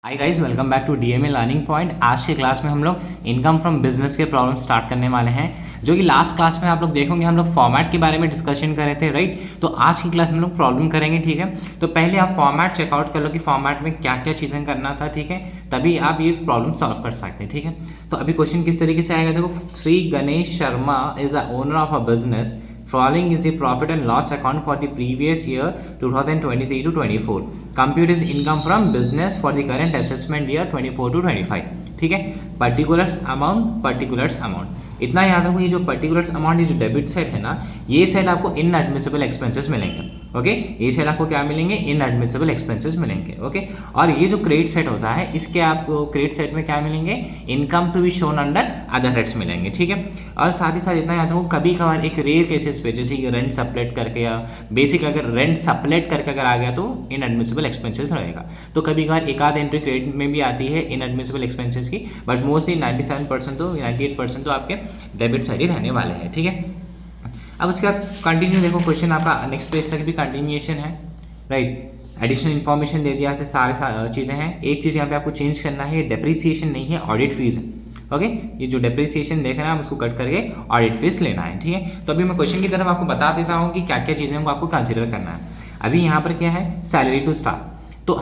Hi guys, welcome back to DMA learning point. आज के class में हम लोग इनकम फ्रॉम बिजनेस के प्रॉब्लम स्टार्ट करने वाले हैं, जो कि लास्ट क्लास में आप लोग देखोगे हम लोग फॉर्मेट के बारे में डिस्कशन कर रहे थे, राइट। तो आज की क्लास में हम लोग प्रॉब्लम करेंगे, ठीक है। तो पहले आप फॉर्मेट चेकआउट कर लो कि फॉर्मेट में क्या क्या चीज़ें करना था, ठीक है, तभी आप ये प्रॉब्लम सॉल्व कर सकते हैं, ठीक है। तो अभी क्वेश्चन किस तरीके से आएगा, देखो, Shri Ganesh Sharma is the owner of a business. Following is the profit and loss account for the previous year 2023 to 24. Compute is income from business for the current assessment year 24 to 25. ठीक है, पर्टिकुलर्स अमाउंट इतना याद रखो। ये जो particulars amount, ये जो debit side है ना, ये साइड आपको इनएडमिसिबल एक्सपेंसेस मिलेंगे, ओके। ये साइड आपको क्या मिलेंगे, इनएडमिसिबल एक्सपेंसेस मिलेंगे, ओके। और ये जो क्रेडिट साइड होता है, इसके आपको क्रेडिट साइड में क्या मिलेंगे, income to be shown under other heads मिलेंगे, ठीक है। और साथ ही साथ इतना याद रखो, कभी कभार एक रेयर केसेस पे, जैसे कि रेंट सप्लेट करके या बेसिक अगर रेंट सप्लेट करके अगर आ गया तो इनएडमिसिबल एक्सपेंसेस रहेगा। तो कभी कभार एक आध एंट्री क्रेडिट में भी आती है इनएडमिसिबल एक्सपेंसेस की, बट मोस्टली 97% तो 98% तो आपके डेबिट साइड ही रहने वाले हैं, ठीक है। अब उसके बाद कंटिन्यू देखो, क्वेश्चन आपका नेक्स्ट पेज तक भी कंटिन्यूएशन है, राइट। एडिशनल इन्फॉर्मेशन दे दिया, ऐसे सारे चीज़ें हैं। एक चीज़ यहाँ पे आपको चेंज करना है, डेप्रीसिएशन नहीं है, ऑडिट फीस है, ओके। ये जो डेप्रीसिएशन देख रहे हैं आप, उसको कट करके ऑडिट फीस लेना है, ठीक है। तो अभी मैं क्वेश्चन की तरफ आपको बता देता हूँ कि क्या क्या चीज़ें को आपको कंसिडर करना है। अभी यहाँ पर क्या है, सैलरी टू स्टाफ। तो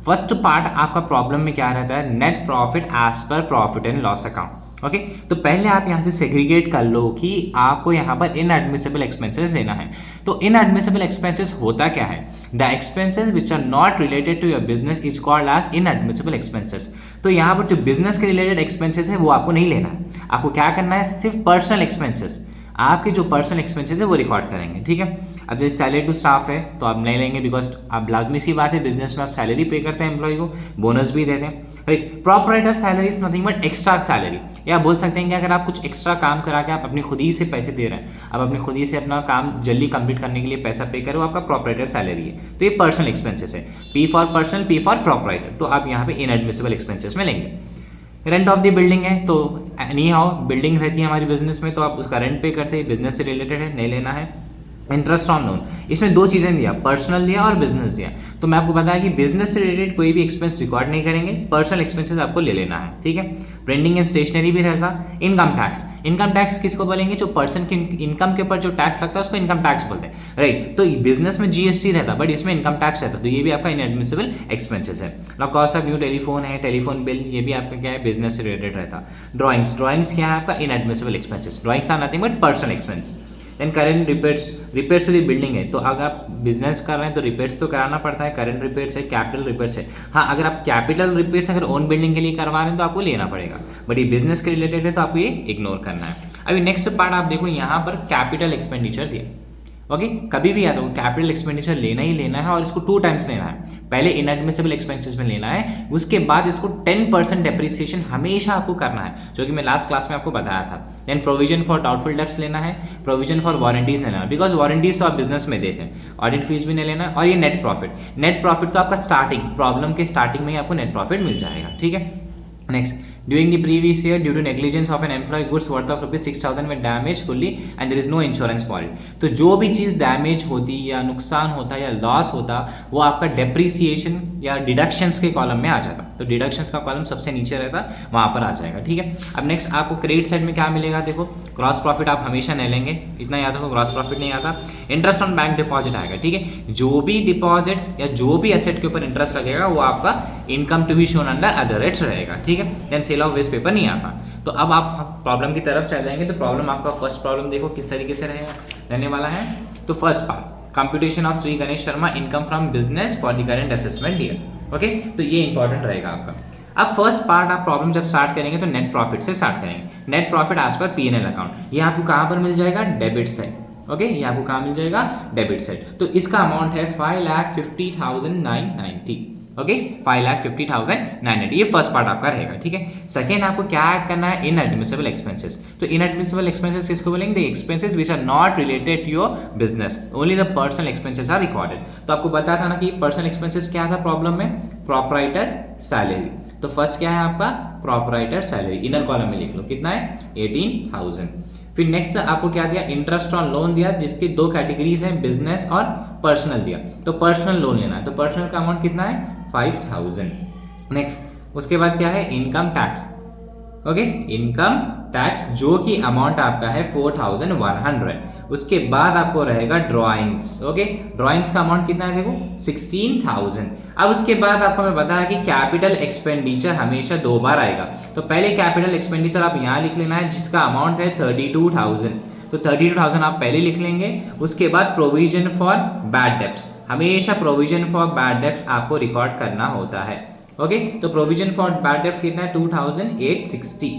फर्स्ट पार्ट आपका प्रॉब्लम में क्या रहता है, net profit as per profit and loss account, okay. तो पहले आप यहाँ से सेग्रीगेट कर लो कि आपको यहाँ पर इनएडमिसिबल एक्सपेंसेस लेना है। तो इनएडमिसिबल एक्सपेंसेस होता क्या है, the expenses which are not related to your business is called as inadmissible expenses. तो यहाँ पर जो बिजनेस के रिलेटेड एक्सपेंसेस है वो आपको नहीं लेना है। आपको क्या करना है, सिर्फ पर्सनल एक्सपेंसेस, आपके जो पर्सनल एक्सपेंसेस है वो रिकॉर्ड करेंगे, ठीक है। अब जैसे सैलरी टू स्टाफ है तो आप नहीं लेंगे, बिकॉज आप लाजमी सी बात है, बिजनेस में आप सैलरी पे करते हैं, एम्प्लॉय को बोनस भी देते हैं, right. Proprietor salary is nothing but extra salary, या बोल सकते हैं कि अगर आप कुछ एक्स्ट्रा काम करा के आप अपनी खुद ही से पैसे दे रहे हैं, आप अपनी खुद ही से अपना काम जल्दी कंप्लीट करने के लिए पैसा पे करो, आपका प्रोपराइटर सैलरी है। तो ये पर्सनल एक्सपेंसेस है, P for personal, P for proprietor, तो आप यहाँ पे इनएडमिसिबल एक्सपेंसेस में लेंगे। रेंट ऑफ द बिल्डिंग है, तो एनी हाउ बिल्डिंग रहती है हमारी बिजनेस में, तो आप उसका रेंट पे करते हैं, बिजनेस से रिलेटेड है, नहीं लेना है। इंटरेस्ट ऑन लोन, इसमें दो चीज़ें दिया, पर्सनल दिया और बिजनेस दिया। तो मैं आपको बताया कि बिजनेस से रिलेटेड कोई भी एक्सपेंस रिकॉर्ड नहीं करेंगे, पर्सनल एक्सपेंसेस आपको ले लेना है, ठीक है। प्रिंटिंग एंड स्टेशनरी भी रहता। इनकम टैक्स, इनकम टैक्स किसको बोलेंगे, जो पर्सन की इनकम के ऊपर जो टैक्स लगता है उसको इनकम टैक्स बोलते हैं, राइट। तो बिजनेस में जीएसटी रहता, बट इसमें इनकम टैक्स रहता, तो ये भी आपका इनएडमिसिबल एक्सपेंसेस है। ना कॉस्ट ऑफ न्यू टेलीफोन है, टेलीफोन बिल, ये भी आपका क्या है, बिजनेस से रिलेटेड रहता। ड्राइंग्स क्या है आपका, inadmissible expenses. Drawings are nothing but personal expense. Then current repairs to the building है, तो अगर आप बिजनेस कर रहे हैं तो रिपेयर्स तो कराना पड़ता है, करेंट रिपेयर्स है, कैपिटल रिपेयर्स है। हाँ, अगर आप कैपिटल रिपेयर्स अगर ओन बिल्डिंग के लिए करवा रहे हैं तो आपको लेना पड़ेगा, बट ये बिजनेस के रिलेटेड है तो आपको ये इग्नोर करना है। अभी नेक्स्ट पार्ट आप देखो, यहाँ पर कैपिटल एक्सपेंडिचर दिया, ओके। कभी भी याद हो, कैपिटल एक्सपेंडिचर लेना ही लेना है, और इसको 2 टाइम्स लेना है। पहले इनएडमिसिबल एक्सपेंसेस में लेना है, उसके बाद इसको 10% डेप्रिसिएशन हमेशा आपको करना है, जो कि मैं लास्ट क्लास में आपको बताया था। Then provision for doubtful debts लेना है, प्रोविजन फॉर वारंटीज लेना है, बिकॉज वारंटीज तो आप बिजनेस में देते हैं। ऑडिट फीस भी नहीं लेना है। और ये नेट प्रॉफिट तो आपका स्टार्टिंग प्रॉब्लम के स्टार्टिंग में ही आपको नेट प्रॉफिट मिल जाएगा, ठीक है। Next, during the previous year due to negligence of an employee goods worth of ₹6,000 में damage fully and there is no insurance for it. तो जो भी चीज़ डैमेज होती या नुकसान होता या लॉस होता, वो आपका डेप्रीसिएशन या डिडक्शंस के कॉलम में आ जाता। तो डिडक्शंस का कॉलम सबसे नीचे रहता, वहाँ पर आ जाएगा, ठीक है। अब नेक्स्ट आपको क्रेडिट साइड में क्या मिलेगा, देखो, ग्रॉस प्रॉफिट आप हमेशा नहीं लेंगे, इतना याद रखो, ग्रॉस प्रॉफिट नहीं आता। इंटरेस्ट ऑन बैंक डिपॉजिट आएगा, ठीक है। जो भी डिपॉजिट्स या जो भी एसेट के ऊपर इंटरेस्ट लगेगा वो आपका income to be shown under other rates रहेगा, ठीक है। Then sale of waste paper नहीं आता। तो अब आप प्रॉब्लम की तरफ चल जाएंगे। तो प्रॉब्लम आपका फर्स्ट प्रॉब्लम देखो किस तरीके से रहने वाला है। तो first part, computation of Shri Ganesh Sharma income from business for the current assessment year, okay. तो ये इंपॉर्टेंट रहेगा आपका। अब फर्स्ट पार्ट आप प्रॉब्लम जब स्टार्ट करेंगे तो नेट प्रॉफिट से स्टार्ट करेंगे। Net profit as per PNL account, ये आपको कहाँ पर मिल जाएगा, डेबिट साइड, ओके। ये आपको कहाँ मिल जाएगा, डेबिट साइड। तो इसका अमाउंट है 5,50,990, ओके, 5,50,990। ये फर्स्ट पार्ट आपका रहेगा, ठीक है। सेकेंड आपको क्या ऐड करना है, इनएडमिसिबल एक्सपेंसेस। तो इनएडमिसिबल एक्सपेंसेस किसको बोलेंगे, the expenses which are not related to your business, only the personal expenses are recorded. तो आपको पता था ना कि पर्सनल एक्सपेंसेस क्या था प्रॉब्लम में, प्रोपराइटर सैलरी। तो फर्स्ट क्या है आपका, प्रोपराइटर सैलरी, इनर कॉलम में लिख लो, कितना है, 18,000। फिर नेक्स्ट आपको क्या दिया, इंटरेस्ट ऑन लोन दिया, जिसकी 2 कैटेगरीज हैं, बिजनेस और पर्सनल दिया। तो पर्सनल लोन लेना है, तो पर्सनल का अमाउंट कितना है, 5,000। नेक्स्ट उसके बाद क्या है income tax, okay, income tax जो कि अमाउंट आपका है 4100। उसके बाद आपको रहेगा ड्राइंग्स, ओके, ड्राइंग्स का अमाउंट कितना है देखो 16000। अब उसके बाद आपको मैं बताया कि कैपिटल एक्सपेंडिचर हमेशा 2 बार आएगा, तो पहले कैपिटल एक्सपेंडिचर आप यहाँ लिख लेना है जिसका अमाउंट है 32000, तो 32000 आप पहले लिख लेंगे। उसके बाद प्रोविजन फॉर बैड डेब्ट्स, हमेशा प्रोविजन फॉर बैड डेब्ट्स आपको रिकॉर्ड करना होता है, ओके। तो प्रोविजन फॉर बैड डेब्ट्स कितना है 2860।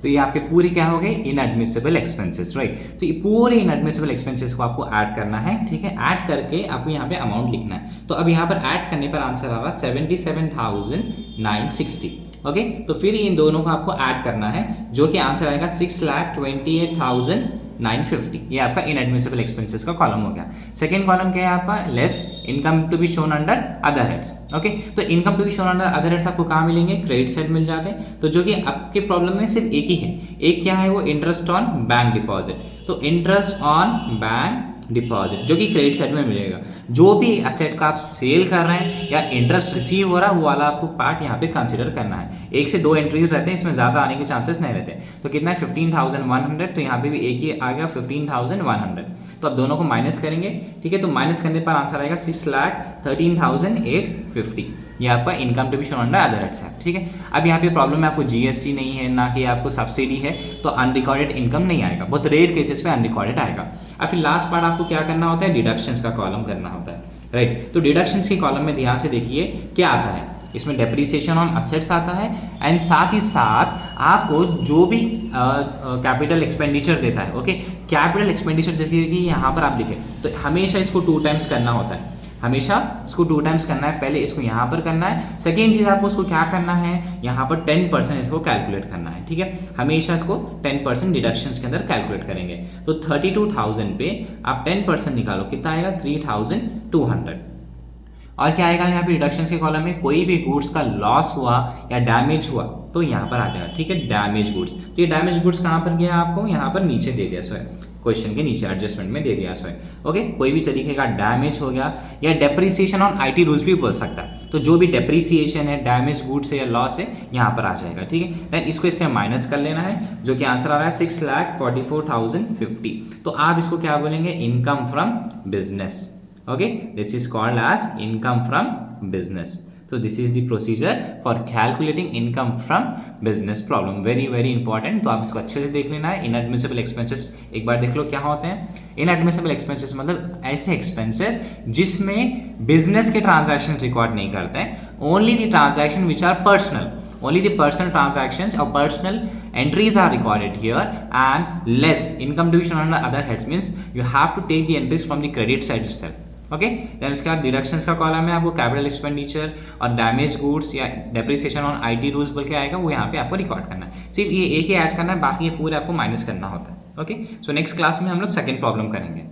तो ये आपके पूरे क्या हो गए इनएडमिसिबल एक्सपेंसेस, राइट। तो ये पूरे इनएडमिसिबल एक्सपेंसेस को आपको ऐड करना है, ठीक है। ऐड करके आपको यहाँ पे अमाउंट लिखना है, तो अब यहाँ पर ऐड करने पर आंसर आ रहा 77,960, ओके। तो फिर इन दोनों को आपको ऐड करना है जो कि आंसर आएगा 6,28,950। ये आपका इनएडमिसिबल एक्सपेंसेस का कॉलम हो गया। सेकंड कॉलम क्या है आपका less income to be shown under other heads, okay. तो income to be shown under other heads आपको कहाँ मिलेंगे क्रेडिट साइड मिल जाते हैं, तो जो कि आपके प्रॉब्लम में सिर्फ एक ही है, एक क्या है वो इंटरेस्ट ऑन बैंक डिपॉजिट। तो इंटरेस्ट ऑन बैंक डिपॉजिट जो कि क्रेडिट साइड में मिलेगा, जो भी एसेट का आप सेल कर रहे हैं या इंटरेस्ट रिसीव हो रहा है वो वाला आपको पार्ट यहाँ पे कंसीडर करना है। 1 से 2 एंट्रीज रहते हैं, इसमें ज़्यादा आने के चांसेस नहीं रहते। तो कितना है 15,100, तो यहाँ पे भी एक ही आ गया 15,100। तो अब दोनों को माइनस करेंगे, ठीक है। तो माइनस करने पर आंसर आएगा 6,13,850। ये आपका income to be shown under other heads है, ठीक है। अब यहाँ पे प्रॉब्लम है आपको जीएसटी नहीं है ना कि आपको सब्सिडी है, तो अनरिकॉर्डेड इनकम नहीं आएगा, बहुत रेयर केसेस पे अनरिकॉर्डेड आएगा। अब फिर लास्ट पार्ट आपको क्या करना होता है डिडक्शंस का कॉलम करना होता है, राइट। तो डिडक्शंस के कॉलम में ध्यान से देखिए क्या आता है, इसमें डेप्रिसिएशन ऑन असेट्स आता है एंड साथ ही साथ आपको जो भी कैपिटल एक्सपेंडिचर देता है, ओके। कैपिटल एक्सपेंडिचर जैसे कि यहाँ पर आप लिखे तो हमेशा इसको 2 टाइम्स करना होता है, हमेशा इसको 2 टाइम्स करना है। पहले इसको यहाँ पर करना है, सेकेंड चीज़ आपको उसको क्या करना है यहाँ पर 10% इसको कैलकुलेट करना है, ठीक है। हमेशा इसको 10% डिडक्शंस के अंदर कैलकुलेट करेंगे। तो 32,000 पे आप 10% निकालो, कितना आएगा 3,200। और क्या आएगा यहाँ पे डिडक्शंस के कॉलम में कोई भी गुड्स का लॉस हुआ या डैमेज हुआ तो यहाँ पर आ जाएगा, ठीक है, डैमेज गुड्स। तो ये डैमेज गुड्स कहाँ पर गया आपको यहाँ पर नीचे दे दिया स्वयं, क्वेश्चन के नीचे एडजस्टमेंट में दे दिया स्वयं, ओके। कोई भी तरीके का डैमेज हो गया या डेप्रिसिएशन ऑन आईटी रूल्स भी बोल सकता है, तो जो भी डेप्रिसिएशन है डैमेज गुड्स है या लॉस है यहाँ पर आ जाएगा, ठीक है। देन इसको इससे माइनस कर लेना है जो कि आंसर आ रहा है 6,44,050। तो आप इसको क्या बोलेंगे income from business, okay, this is called as income from business. So this is the procedure for calculating income from business problem, very important। तो आप इसको अच्छे से देख लेना है। इनएडमिसिबल एक्सपेंसेस एक बार देख लो क्या होते हैं। इनएडमिसिबल एक्सपेंसेस मतलब ऐसे एक्सपेंसेस जिसमें बिजनेस के ट्रांजैक्शन रिकॉर्ड नहीं करते हैं, only the transaction which are personal, only the personal transactions or personal entries are recorded here, and less income to be shown under other heads means you have to take the entries from the credit side itself, okay. Then इसके बाद deductions का column है आपको capital expenditure और damage goods या depreciation on IT rules बोल के आएगा, वो यहाँ पे आपको रिकॉर्ड करना है। सिर्फ ये एक ही ऐड करना है, बाकी ये पूरे आपको माइनस करना होता है, ओके। सो नेक्स्ट क्लास में हम लोग सेकंड प्रॉब्लम करेंगे।